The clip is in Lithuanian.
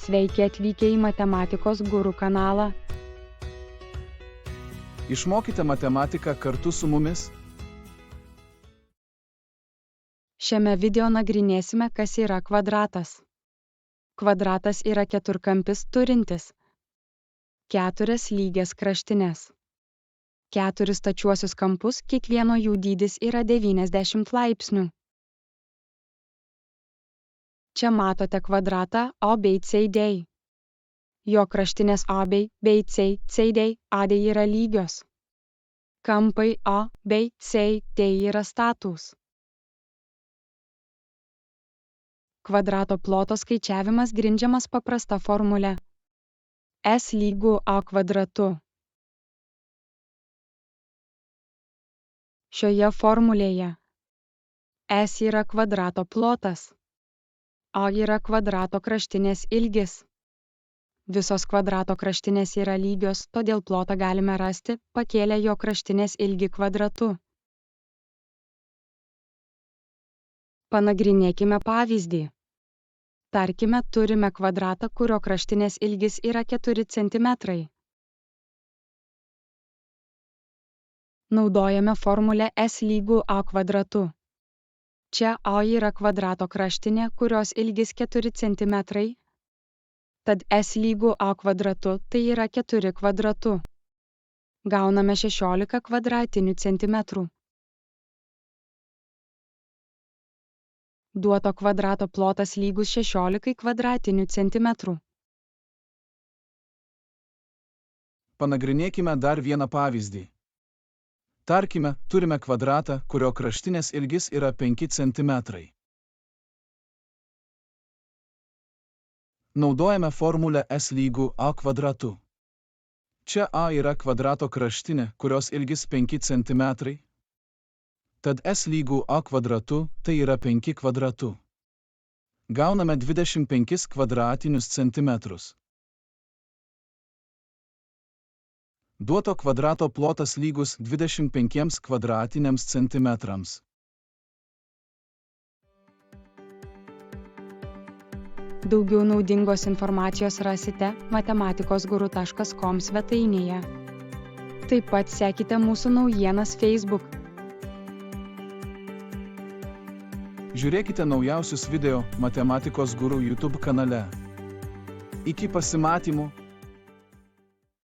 Sveiki atvykę į Matematikos guru kanalą. Išmokite matematiką kartu su mumis. Šiame video nagrinėsime, kas yra kvadratas. Kvadratas yra keturkampis turintis 4 lygias kraštines. 4 stačiuosius kampus, kiekvieno jų dydis yra 90 laipsnių. Čia matote kvadratą O bei CD. Jo kraštinės A bei CD yra lygios. Kampai O bei CD yra statūs. Kvadrato ploto skaičiavimas grindžiamas paprasta formule. S lygu A kvadratu. Šioje formulėje S yra kvadrato plotas. O yra kvadrato kraštinės ilgis. Visos kvadrato kraštinės yra lygios, todėl plotą galime rasti, pakėlę jo kraštinės ilgį kvadratu. Panagrinėkime pavyzdį. Tarkime, turime kvadratą, kurio kraštinės ilgis yra 4 cm. Naudojame formulę S lygu A kvadratu. Čia O yra kvadrato kraštinė, kurios ilgis 4 cm. Tad S lygu A kvadratu tai yra 4 kvadratu. Gauname 16 kvadratinių centimetrų. Duoto kvadrato plotas lygus 16 kvadratinių centimetrų. Panagrinėkime dar vieną pavyzdį. Tarkime, turime kvadratą, kurio kraštinės ilgis yra 5 cm. Naudojame formulę S lygu A kvadratu. Čia A yra kvadrato kraštinė, kurios ilgis 5 cm. Tad S lygu A kvadratu tai yra 5 kvadratu. Gauname 25 kvadratinius centimetrus. Duoto kvadrato plotas lygus 25 kvadratiniams centimetrams. Daugiau naudingos informacijos rasite matematikosguru.com svetainėje. Taip pat sekite mūsų naujienas Facebook. Žiūrėkite naujausius video Matematikos guru YouTube kanale. Iki pasimatymų.